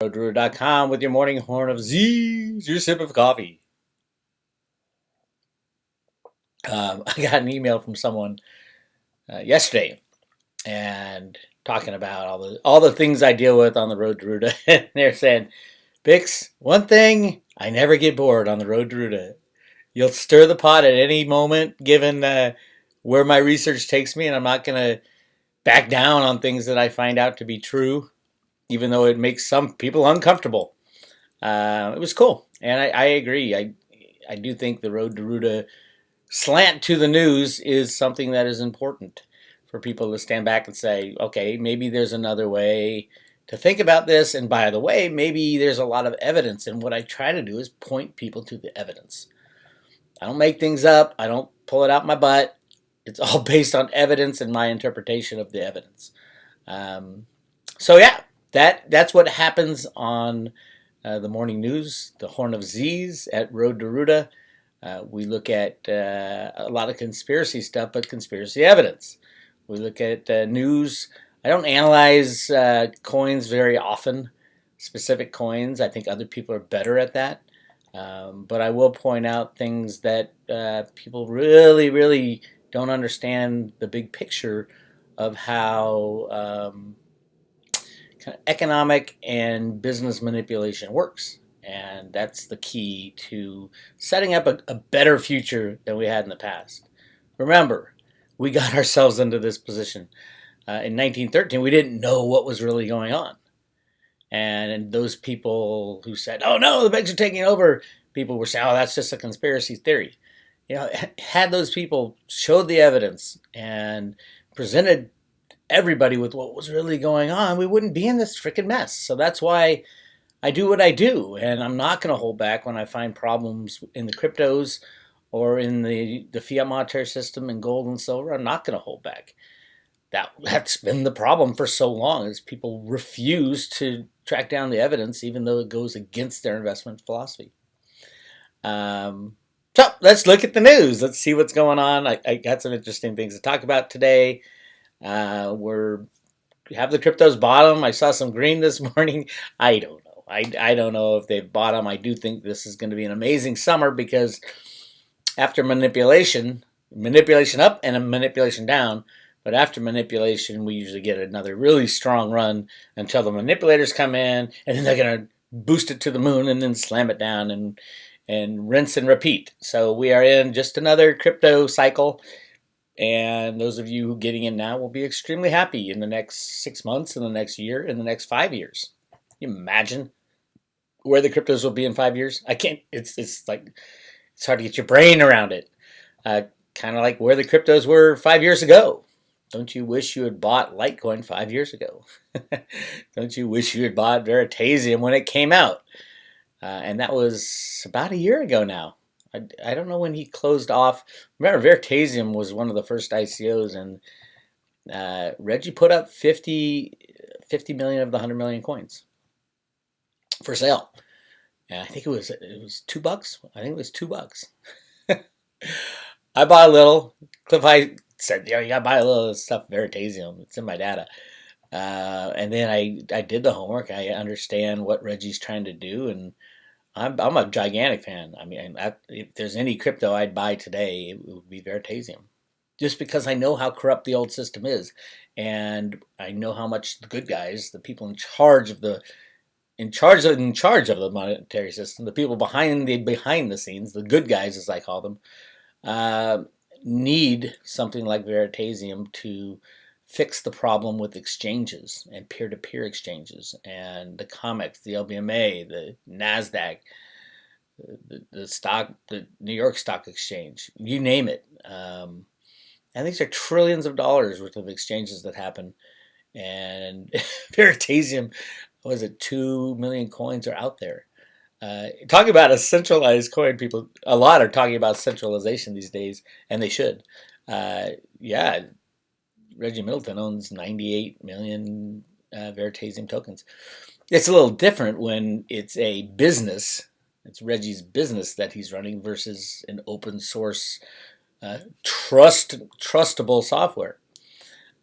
Roadrunner.com with your morning horn of Z's, your sip of coffee. I got an email from someone yesterday and talking about all the things I deal with on the road to Ruta. And they're saying, Bix, one thing, I never get bored on the road to Ruta. You'll stir the pot at any moment given where my research takes me, and I'm not going to back down on things that I find out to be true, even though it makes some people uncomfortable. It was cool, and I agree. I do think the road to Ruta slant to the news is something that is important for people to stand back and say, okay, maybe there's another way to think about this. And by the way, maybe there's a lot of evidence. And what I try to do is point people to the evidence. I don't make things up. I don't pull it out my butt. It's all based on evidence and my interpretation of the evidence. So yeah, that's what happens on the morning news, the Horn of Z's at Road to Ruta. We look at a lot of conspiracy stuff, but conspiracy evidence. We look at news. I don't analyze coins very often, specific coins. I think other people are better at that. But I will point out things that people really, really don't understand the big picture of how kind of economic and business manipulation works. And that's the key to setting up a better future than we had in the past. Remember, we got ourselves into this position. In 1913, we didn't know what was really going on. And those people who said, oh no, the banks are taking over, people were saying, oh, that's just a conspiracy theory. Had those people showed the evidence and presented everybody with what was really going on, we wouldn't be in this freaking mess. So that's why I do what I do, and I'm not going to hold back when I find problems in the cryptos or in the fiat monetary system in gold and silver. I'm not going to hold back. That's been the problem for so long, is people refuse to track down the evidence, even though it goes against their investment philosophy. So let's look at the news. Let's see what's going on. I got some interesting things to talk about today. We have the cryptos bottom. I saw some green this morning. I don't know. I don't know if they've bottom. I do think this is going to be an amazing summer because after manipulation up and a manipulation down, but after manipulation, we usually get another really strong run until the manipulators come in, and then they're going to boost it to the moon and then slam it down and rinse and repeat. So we are in just another crypto cycle. And those of you getting in now will be extremely happy in the next 6 months, in the next year, in the next 5 years. Can you imagine where the cryptos will be in 5 years? I can't. It's like it's hard to get your brain around it. Kind of like where the cryptos were 5 years ago. Don't you wish you had bought Litecoin 5 years ago? Don't you wish you had bought Veritasium when it came out? And that was about a year ago now. I don't know when he closed off. Remember, Veritasium was one of the first ICOs, and Reggie put up 50 million of the 100 million coins for sale. And I think it was $2. I think it was $2. I bought a little. Cliff High said, you gotta buy a little of this stuff, Veritasium. It's in my data. And then I did the homework. I understand what Reggie's trying to do, and I'm a gigantic fan. I mean, if there's any crypto I'd buy today, it would be Veritasium, just because I know how corrupt the old system is, and I know how much the good guys, the people in charge of the monetary system, the people behind the scenes, the good guys as I call them, need something like Veritasium to fix the problem with exchanges and peer-to-peer exchanges and the COMEX, the LBMA, the NASDAQ, the New York Stock Exchange, you name it. And these are trillions of dollars worth of exchanges that happen. And Veritasium, was it 2 million coins are out there. Talking about a centralized coin, a lot are talking about centralization these days, and they should. Yeah, Reggie Middleton owns 98 million Veritasium tokens. It's a little different when it's a business. It's Reggie's business that he's running versus an open source, trustable software.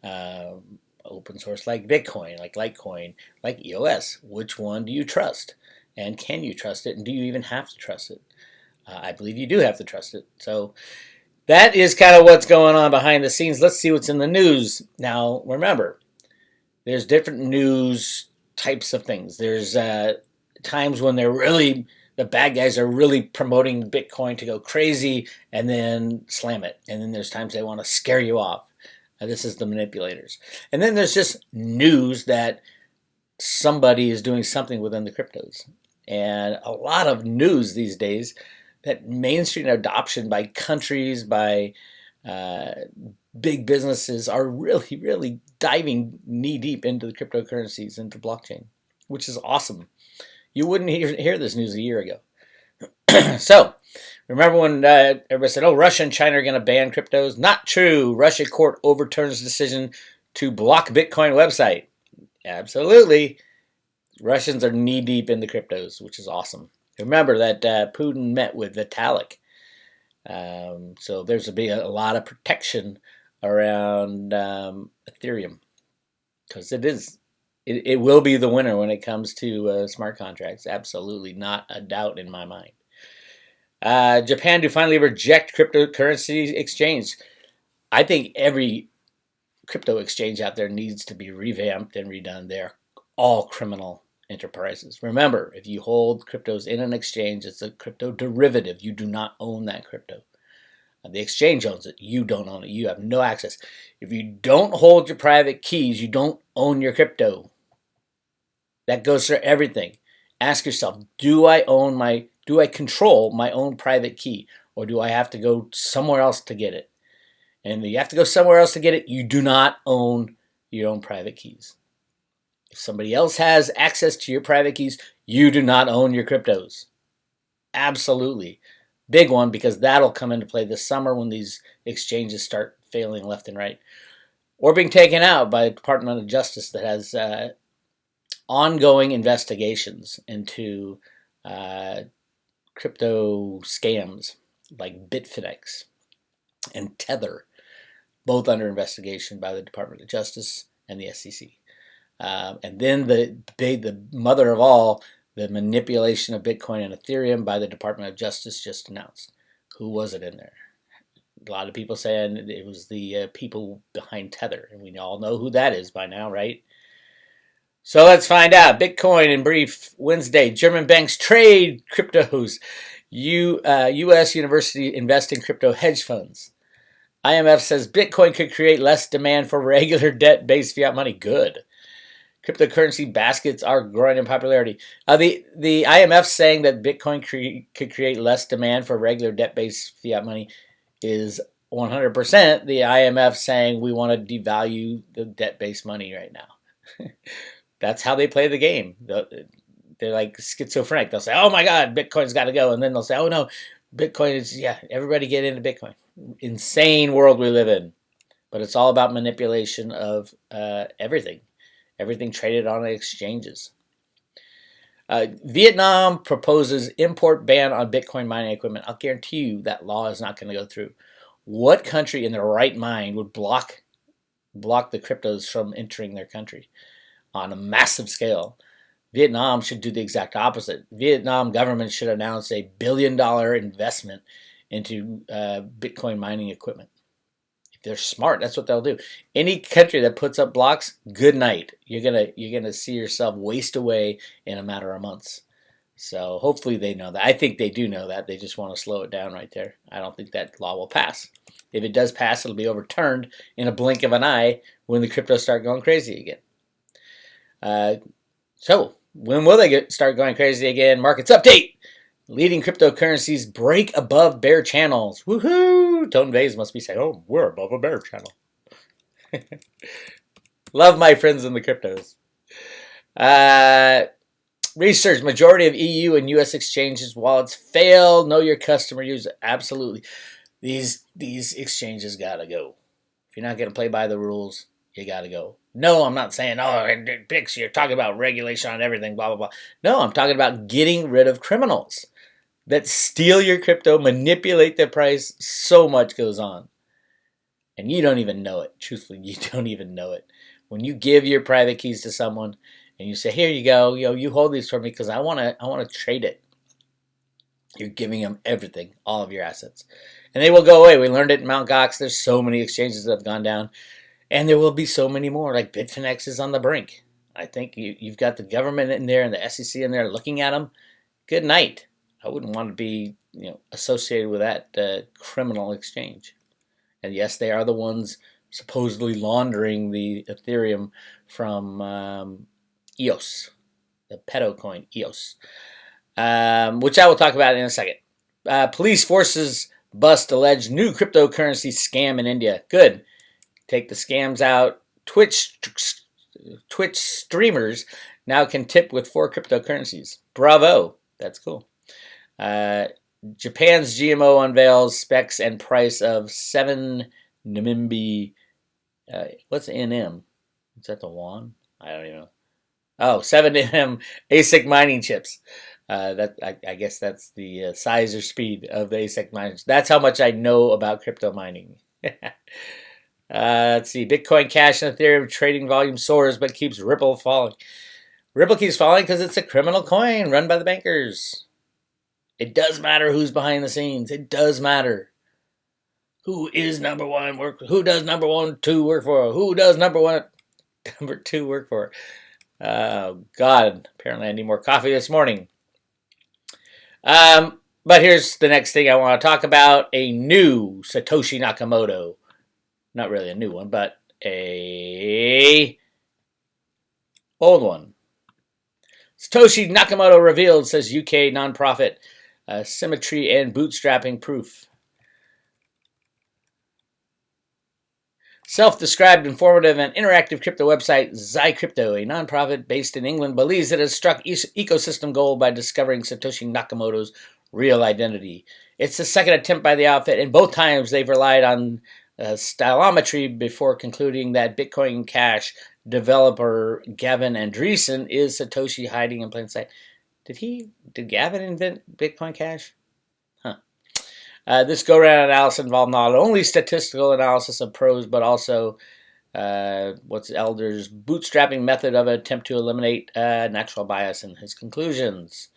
A open source like Bitcoin, like Litecoin, like EOS. Which one do you trust? And can you trust it? And do you even have to trust it? I believe you do have to trust it. So that is kind of what's going on behind the scenes. Let's see what's in the news. Now, remember, there's different news types of things. There's times when the bad guys are really promoting Bitcoin to go crazy and then slam it. And then there's times they want to scare you off. This is the manipulators. And then there's just news that somebody is doing something within the cryptos. And a lot of news these days that mainstream adoption by countries, by big businesses are really, really diving knee deep into the cryptocurrencies, into blockchain, which is awesome. You wouldn't hear this news a year ago. So, remember when everybody said, oh, Russia and China are going to ban cryptos? Not true. Russia court overturns decision to block Bitcoin website. Absolutely. Russians are knee deep in the cryptos, which is awesome. Remember that Putin met with Vitalik. So there's be a lot of protection around Ethereum, because it will be the winner when it comes to smart contracts. Absolutely, not a doubt in my mind. Japan to finally reject cryptocurrency exchange. I think every crypto exchange out there needs to be revamped and redone. They're all criminal enterprises. Remember, if you hold cryptos in an exchange, it's a crypto derivative. You do not own that crypto. The exchange owns it. You don't own it. You have no access. If you don't hold your private keys, you don't own your crypto. That goes for everything. Ask yourself, do I control my own private key, or do I have to go somewhere else to get it? And if you have to go somewhere else to get it, you do not own your own private keys. If somebody else has access to your private keys, you do not own your cryptos. Absolutely. Big one, because that'll come into play this summer when these exchanges start failing left and right, or being taken out by the Department of Justice that has ongoing investigations into crypto scams like Bitfinex and Tether, both under investigation by the Department of Justice and the SEC. And then the mother of all, the manipulation of Bitcoin and Ethereum by the Department of Justice, just announced. Who was it in there? A lot of people saying it was the people behind Tether, and we all know who that is by now, right? So let's find out. Bitcoin in brief. Wednesday, German banks trade cryptos. U.S. university invest in crypto hedge funds. IMF says Bitcoin could create less demand for regular debt-based fiat money. Good. Cryptocurrency baskets are growing in popularity. The IMF saying that Bitcoin could create less demand for regular debt-based fiat money is 100% the IMF saying we want to devalue the debt-based money right now. That's how they play the game. They're like schizophrenic. They'll say, oh my God, Bitcoin's got to go. And then they'll say, oh no, Bitcoin is, everybody get into Bitcoin. Insane world we live in. But it's all about manipulation of everything. Everything traded on exchanges. Vietnam proposes import ban on Bitcoin mining equipment. I'll guarantee you that law is not going to go through. What country in their right mind would block the cryptos from entering their country on a massive scale? Vietnam should do the exact opposite. Vietnam government should announce a $1 billion investment into Bitcoin mining equipment. If they're smart, that's what they'll do. Any country that puts up blocks, good night. You're gonna see yourself waste away in a matter of months. So hopefully they know that. I think they do know that. They just want to slow it down right there. I don't think that law will pass. If it does pass, it'll be overturned in a blink of an eye when the cryptos start going crazy again. So when will they start going crazy again? Markets update. Leading cryptocurrencies break above bear channels. Woohoo! Tone Vays must be saying, oh, we're above a bear channel. Love my friends in the cryptos. Research. Majority of EU and US exchanges wallets fail. Know your customer user. Absolutely. These exchanges got to go. If you're not going to play by the rules, you got to go. No, I'm not saying, oh, Pix, you're talking about regulation on everything, blah, blah, blah. No, I'm talking about getting rid of criminals that steal your crypto, manipulate the price. So much goes on. And you don't even know it. Truthfully, you don't even know it. When you give your private keys to someone and you say, "Here you go, you hold these for me because I want to trade it." You're giving them everything, all of your assets. And they will go away. We learned it in Mt. Gox. There's so many exchanges that have gone down. And there will be so many more. Like Bitfinex is on the brink. I think you've got the government in there and the SEC in there looking at them. Good night. I wouldn't want to be associated with that criminal exchange. And yes, they are the ones supposedly laundering the Ethereum from EOS, the pedo coin EOS, which I will talk about in a second. Police forces bust alleged new cryptocurrency scam in India. Good. Take the scams out. Twitch streamers now can tip with 4 cryptocurrencies. Bravo. That's cool. Japan's GMO unveils specs and price of 7 Nimimbi. What's NM? Is that the won? I don't even know. Oh, 7 NM ASIC mining chips. I guess that's the size or speed of the ASIC miners. That's how much I know about crypto mining. Let's see. Bitcoin Cash and Ethereum trading volume soars but keeps Ripple falling. Ripple keeps falling because it's a criminal coin run by the bankers. It does matter who's behind the scenes. It does matter. Who is number one work? Who does number 1, 2 work for? Who does number 2 work for? God, apparently I need more coffee this morning. But here's the next thing I want to talk about. A new Satoshi Nakamoto. Not really a new one, but a old one. Satoshi Nakamoto revealed, says UK nonprofit, symmetry and bootstrapping proof. Self-described, informative, and interactive crypto website Zycrypto, a nonprofit based in England, believes it has struck ecosystem gold by discovering Satoshi Nakamoto's real identity. It's the second attempt by the outfit, and both times they've relied on stylometry before concluding that Bitcoin Cash developer Gavin Andresen is Satoshi hiding in plain sight. Did Gavin invent Bitcoin Cash? Huh. This go-round analysis involved not only statistical analysis of pros, but also what's Elder's bootstrapping method of an attempt to eliminate natural bias in his conclusions.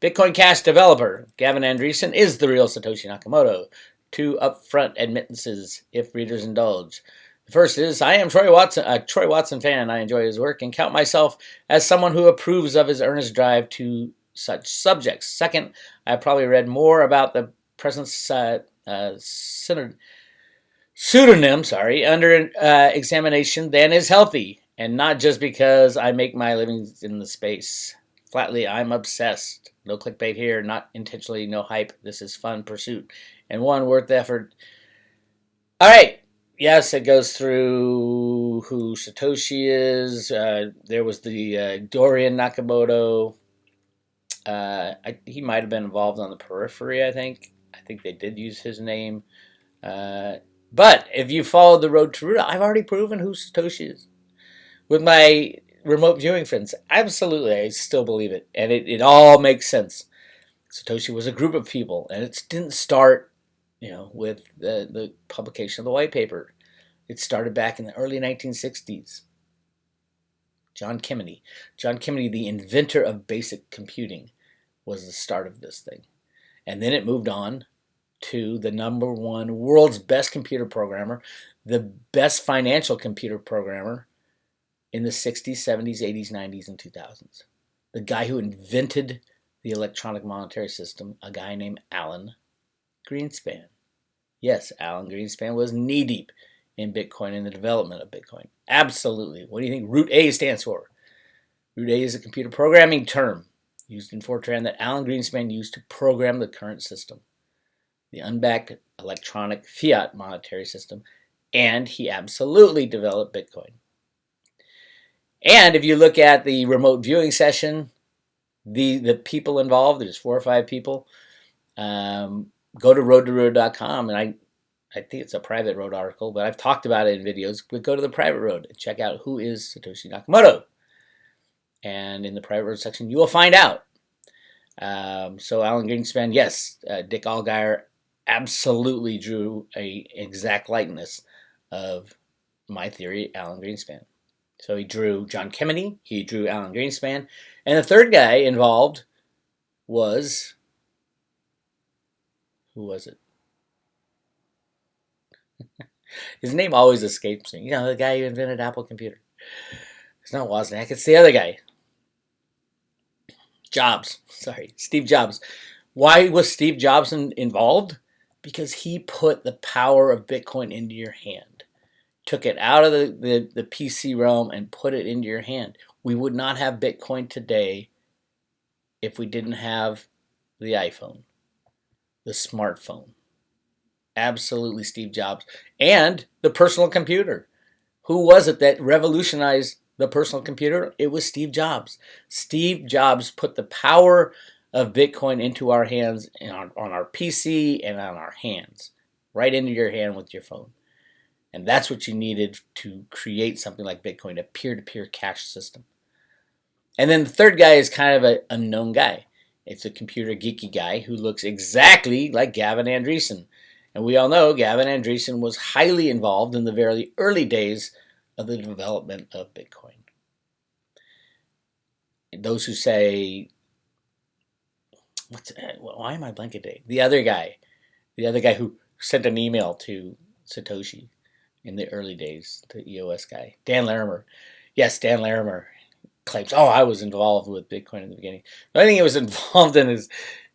Bitcoin Cash developer Gavin Andresen is the real Satoshi Nakamoto. 2 upfront admittances, if readers indulge. The first is, I am Troy Watson, a Troy Watson fan. I enjoy his work and count myself as someone who approves of his earnest drive to such subjects. Second, I probably read more about the present pseudonym under examination than is healthy, and not just because I make my living in the space. Flatly, I'm obsessed. No clickbait here, not intentionally, no hype. This is fun pursuit, and one worth the effort. All right. Yes, it goes through who Satoshi is. There was the Dorian Nakamoto. He might have been involved on the periphery, I think. I think they did use his name. But if you followed the road to Ruta, I've already proven who Satoshi is. With my remote viewing friends, absolutely, I still believe it. And it all makes sense. Satoshi was a group of people, and it didn't start with the publication of the white paper. It started back in the early 1960s. John Kemeny, the inventor of basic computing, was the start of this thing. And then it moved on to the number one world's best computer programmer, the best financial computer programmer in the 60s, 70s, 80s, 90s, and 2000s. The guy who invented the electronic monetary system, a guy named Alan Greenspan. Yes, Alan Greenspan was knee-deep in Bitcoin and the development of Bitcoin. Absolutely. What do you think Root A stands for? Root A is a computer programming term used in Fortran that Alan Greenspan used to program the current system, the unbacked electronic fiat monetary system, and he absolutely developed Bitcoin. And if you look at the remote viewing session, the people involved, there's 4 or 5 people, go to roadtoroad.com, and I think it's a private road article, but I've talked about it in videos. But go to the private road and check out who is Satoshi Nakamoto. And in the private road section, you will find out. So Alan Greenspan, yes, Dick Allgaier absolutely drew a exact likeness of my theory, Alan Greenspan. So he drew John Kemeny, he drew Alan Greenspan, and the third guy involved was, who was it? His name always escapes me. You know, the guy who invented Apple Computer. It's not Wozniak, it's the other guy. Jobs. Sorry, Steve Jobs. Why was Steve Jobs involved? Because he put the power of Bitcoin into your hand. Took it out of the PC realm and put it into your hand. We would not have Bitcoin today if we didn't have the iPhone, the smartphone. Absolutely Steve Jobs. And the personal computer. Who was it that revolutionized the personal computer? It was Steve Jobs. Steve Jobs put the power of Bitcoin into our hands, and on our PC and on our hands, right into your hand with your phone. And that's what you needed to create something like Bitcoin, a peer-to-peer cash system. And then the third guy is kind of an unknown guy. It's a computer geeky guy who looks exactly like Gavin Andresen. And we all know Gavin Andresen was highly involved in the very early days of the development of Bitcoin. And those who say, why am I blanking today? The other guy who sent an email to Satoshi in the early days, the EOS guy, Dan Larimer. Yes, Dan Larimer claims, I was involved with Bitcoin in the beginning. But I think he was involved in his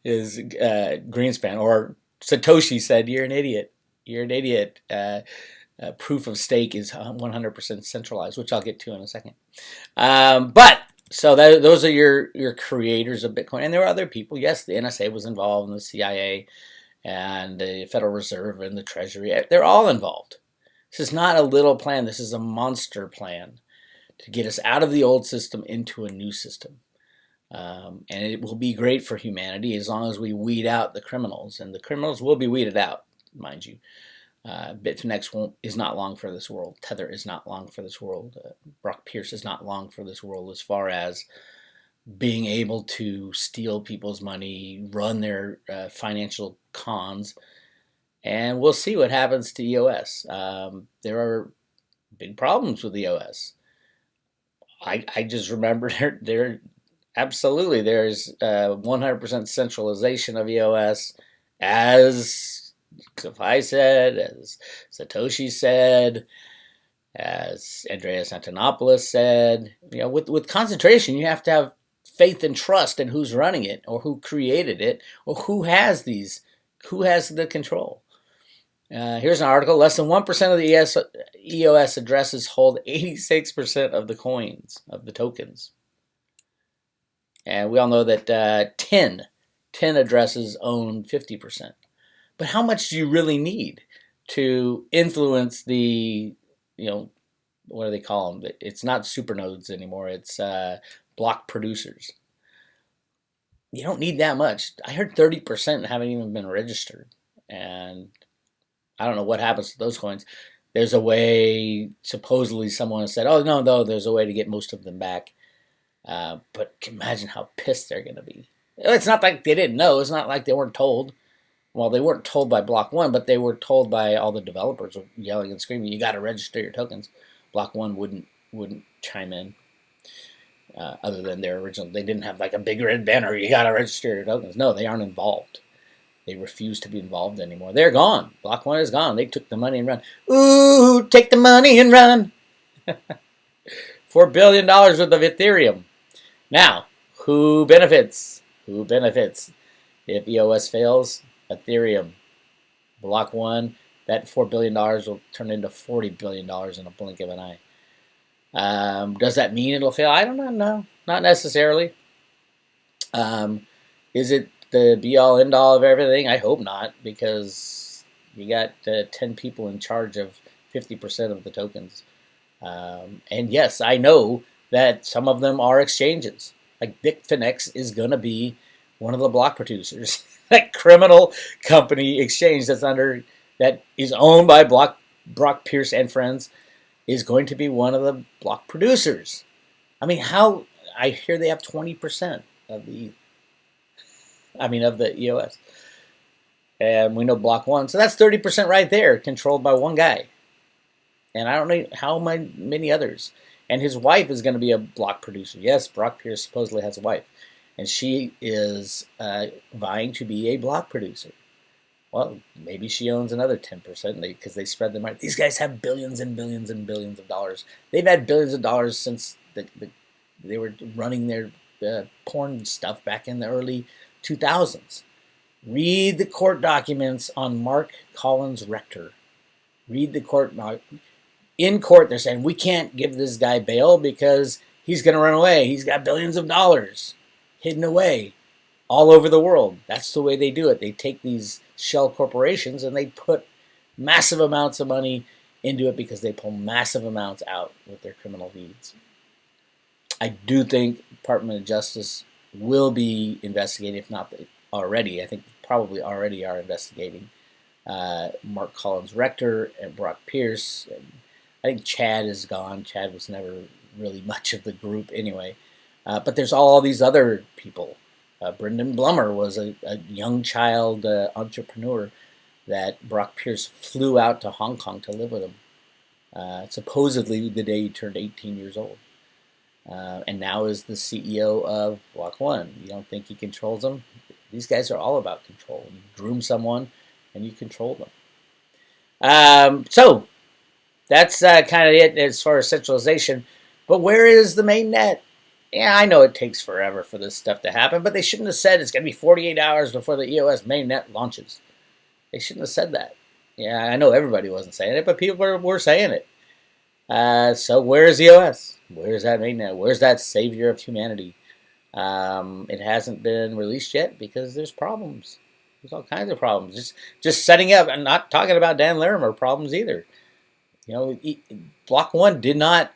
Greenspan, or Satoshi said, you're an idiot. You're an idiot. Proof of stake is 100% centralized, which I'll get to in a second. So those are your creators of Bitcoin. And there were other people. Yes, the NSA was involved, and the CIA, and the Federal Reserve, and the Treasury. They're all involved. This is not a little plan. This is a monster plan to get us out of the old system into a new system. And it will be great for humanity as long as we weed out the criminals. And the criminals will be weeded out, mind you. Bitfinex is not long for this world. Tether is not long for this world. Brock Pierce is not long for this world as far as being able to steal people's money, run their financial cons. And we'll see what happens to EOS. There are big problems with EOS. I just remember there's 100% centralization of EOS, as Kafai said, as Satoshi said, as Andreas Antonopoulos said. With concentration, you have to have faith and trust in who's running it, or who created it, or who has the control. Here's an article. Less than 1% of the EOS addresses hold 86% of the coins, of the tokens. And we all know that 10 addresses own 50%. But how much do you really need to influence the, what do they call them? It's not supernodes anymore. It's block producers. You don't need that much. I heard 30% haven't even been registered. And I don't know what happens to those coins. There's a way, supposedly someone said, no, there's a way to get most of them back. But imagine how pissed they're going to be. It's not like they didn't know. It's not like they weren't told. Well, they weren't told by Block 1, but they were told by all the developers yelling and screaming, you got to register your tokens. Block 1 wouldn't chime in. Other than their original, they didn't have like a big red banner, you got to register your tokens. No, they aren't involved. They refuse to be involved anymore. They're gone. Block 1 is gone. They took the money and run. Ooh, take the money and run. $4 billion worth of Ethereum. Now, who benefits? Who benefits? If EOS fails, Ethereum. Block 1, that $4 billion will turn into $40 billion in a blink of an eye. Does that mean it'll fail? I don't know. No, not necessarily. Is it the be-all, end-all of everything? I hope not, because you got 10 people in charge of 50% of the tokens. And yes, I know that some of them are exchanges. Like Bitfinex is going to be one of the block producers. That criminal company exchange that is owned by Brock Pierce and friends is going to be one of the block producers. I mean, I hear they have 20% of the EOS. And we know Block 1. So that's 30% right there, controlled by one guy. And I don't know how many others. And his wife is going to be a block producer. Yes, Brock Pierce supposedly has a wife, and she is vying to be a block producer. Well, maybe she owns another 10% because they spread them out. These guys have billions and billions and billions of dollars. They've had billions of dollars since they were running their porn stuff back in the early 2000s. Read the court documents on Mark Collins Rector. Read the court. In court, they're saying, we can't give this guy bail because he's going to run away. He's got billions of dollars hidden away all over the world. That's the way they do it. They take these shell corporations and they put massive amounts of money into it because they pull massive amounts out with their criminal deeds. I do think Department of Justice will be investigating, if not already. I think probably already are investigating Mark Collins Rector and Brock Pierce. And I think Chad is gone. Chad was never really much of the group anyway. But there's all these other people. Brendan Blummer was a young child entrepreneur that Brock Pierce flew out to Hong Kong to live with him, supposedly the day he turned 18 years old. And now is the CEO of Block One. You don't think he controls them? These guys are all about control. You groom someone and you control them. So that's kind of it as far as centralization. But where is the main net? Yeah, I know it takes forever for this stuff to happen, but they shouldn't have said it's going to be 48 hours before the EOS mainnet launches. They shouldn't have said that. Yeah, I know everybody wasn't saying it, but people were saying it. So where's EOS? Where's that mainnet? Where's that savior of humanity? It hasn't been released yet because there's problems. There's all kinds of problems. Just setting up, and not talking about Dan Larimer problems either. You know, Block One did not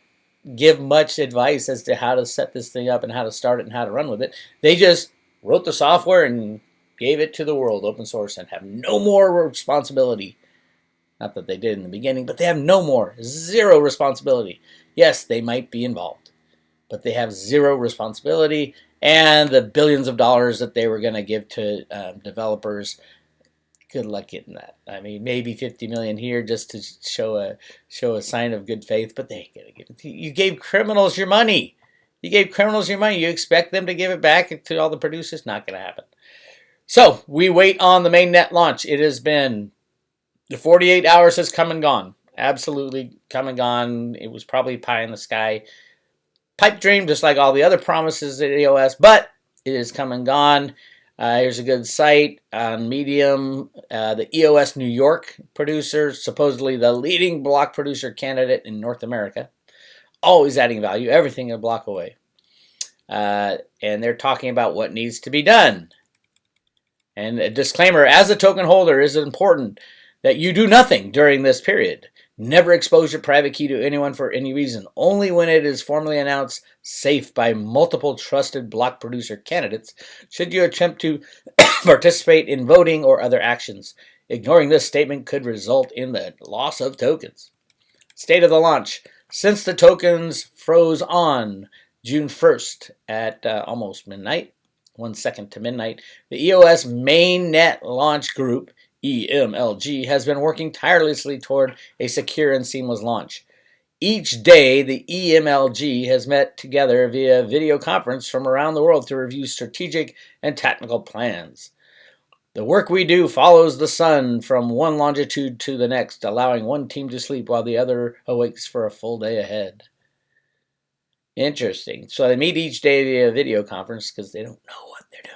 give much advice as to how to set this thing up and how to start it and how to run with it. They just wrote the software and gave it to the world, open source, and have no more responsibility. Not that they did in the beginning, but they have no more, zero responsibility. Yes, they might be involved, but they have zero responsibility. And the billions of dollars that they were going to give to developers, good luck getting that. I mean, maybe 50 million here just to show a sign of good faith, but they ain't gonna give it. You gave criminals your money. You gave criminals your money. You expect them to give it back to all the producers? Not gonna happen. So we wait on the mainnet launch. It has been the 48 hours has come and gone. Absolutely come and gone. It was probably pie in the sky, pipe dream, just like all the other promises at EOS, but it has come and gone. Here's a good site on Medium. The EOS New York producer, supposedly the leading block producer candidate in North America. Always adding value, everything a block away. And they're talking about what needs to be done. And a disclaimer, as a token holder, it is important that you do nothing during this period. Never expose your private key to anyone for any reason. Only when it is formally announced safe by multiple trusted block producer candidates should you attempt to participate in voting or other actions. Ignoring this statement could result in the loss of tokens. State of the launch. Since the tokens froze on June 1st at almost midnight, 1 second to midnight, the EOS mainnet launch group EMLG has been working tirelessly toward a secure and seamless launch. Each day, the EMLG has met together via video conference from around the world to review strategic and tactical plans. The work we do follows the sun from one longitude to the next, allowing one team to sleep while the other awakes for a full day ahead. Interesting. So they meet each day via video conference because they don't know what they're doing.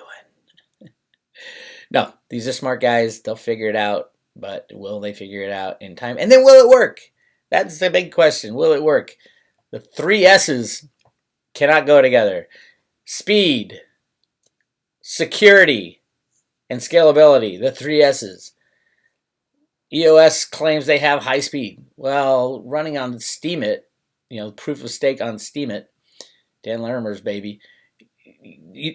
No, these are smart guys. They'll figure it out, but will they figure it out in time? And then will it work? That's the big question. Will it work? The three S's cannot go together. Speed, security, and scalability. The three S's. EOS claims they have high speed. Well, running on Steemit, proof of stake on Steemit, Dan Larimer's baby,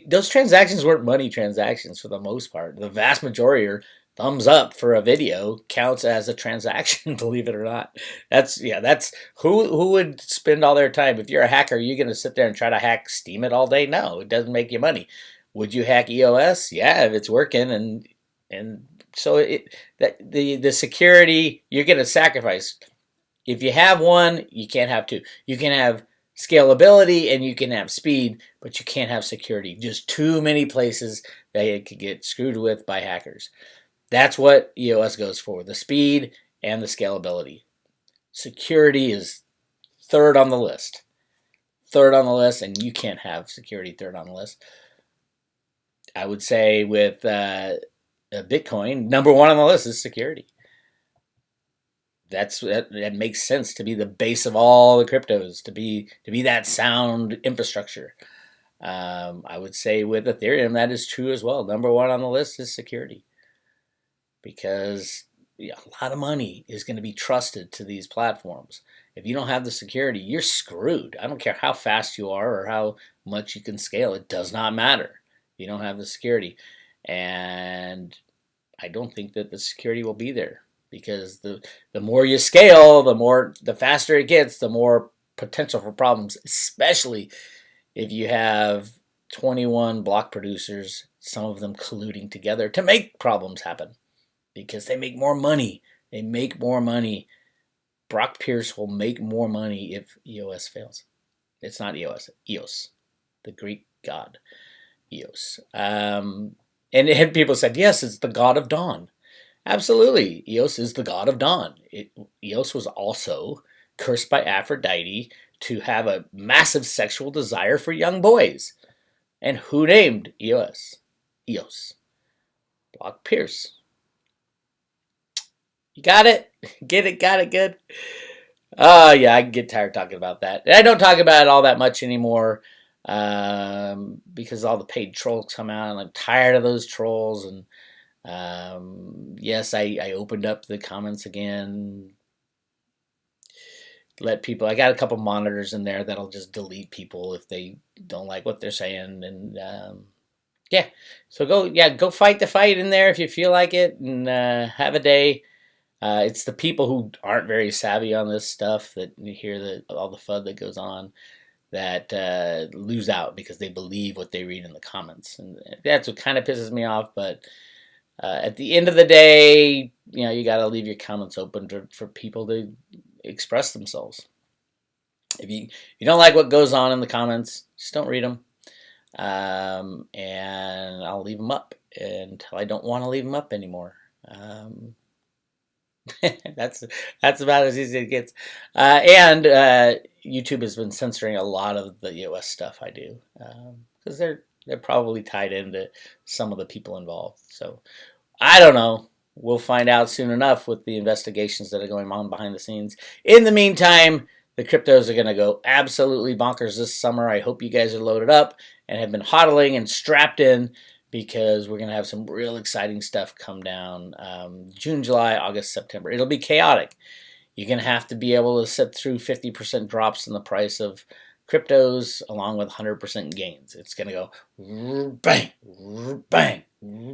those transactions weren't money transactions for the most part. The vast majority are thumbs up for a video counts as a transaction, believe it or not. That's who would spend all their time. If you're a hacker, you're going to sit there and try to hack Steemit all day? No, it doesn't make you money. Would you hack EOS? Yeah, if it's working, and so the security you're going to sacrifice. If you have one, you can't have two. You can have scalability and you can have speed, but you can't have security. Just too many places that it could get screwed with by hackers. That's what EOS goes for, the speed and the scalability. Security is third on the list. Third on the list, and you can't have security third on the list. I would say with Bitcoin, number one on the list is security. That makes sense to be the base of all the cryptos, to be that sound infrastructure. I would say with Ethereum, that is true as well. Number one on the list is security, because a lot of money is going to be trusted to these platforms. If you don't have the security, you're screwed. I don't care how fast you are or how much you can scale. It does not matter. You don't have the security. And I don't think that the security will be there, because the more you scale, the faster it gets, the more potential for problems, especially if you have 21 block producers, some of them colluding together to make problems happen, because they make more money. They make more money. Brock Pierce will make more money if EOS fails. It's not EOS, EOS, the Greek god, EOS. And people said, yes, it's the god of dawn. Absolutely, Eos is the god of dawn. Eos was also cursed by Aphrodite to have a massive sexual desire for young boys. And who named Eos? Eos. Block Pierce. You got it? Get it? Got it? Good? Yeah, I get tired talking about that. And I don't talk about it all that much anymore, because all the paid trolls come out, and I'm tired of those trolls. And yes, I opened up the comments again. Let people, I got a couple monitors in there that'll just delete people if they don't like what they're saying. And yeah, so go fight the fight in there if you feel like it, and have a day. It's the people who aren't very savvy on this stuff that hear all the FUD that goes on that lose out, because they believe what they read in the comments. And that's what kind of pisses me off. But at the end of the day, you got to leave your comments open for people to express themselves. If you don't like what goes on in the comments, just don't read them. And I'll leave them up until I don't want to leave them up anymore. That's about as easy as it gets. And YouTube has been censoring a lot of the EOS stuff I do, because they're probably tied into some of the people involved. So I don't know. We'll find out soon enough with the investigations that are going on behind the scenes. In the meantime, the cryptos are going to go absolutely bonkers this summer. I hope you guys are loaded up and have been hodling and strapped in, because we're going to have some real exciting stuff come down June, July, August, September. It'll be chaotic. You're going to have to be able to sit through 50% drops in the price of cryptos along with 100% gains. It's going to go bang, bang,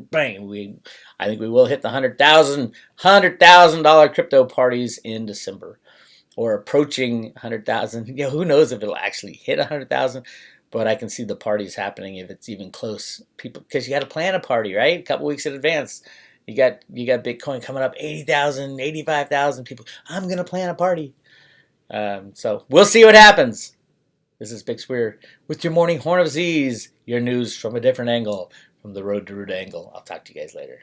bang. I think we will hit the $100,000 crypto parties in December, or approaching 100,000. Who knows if it'll actually hit 100,000? But I can see the parties happening if it's even close. People, because you got to plan a party, right? A couple weeks in advance. You got Bitcoin coming up 80,000, 85,000 people. I'm gonna plan a party. So we'll see what happens. This is Big Weir with your morning Horn of Z's. Your news from a different angle, from the Road to Root angle. I'll talk to you guys later.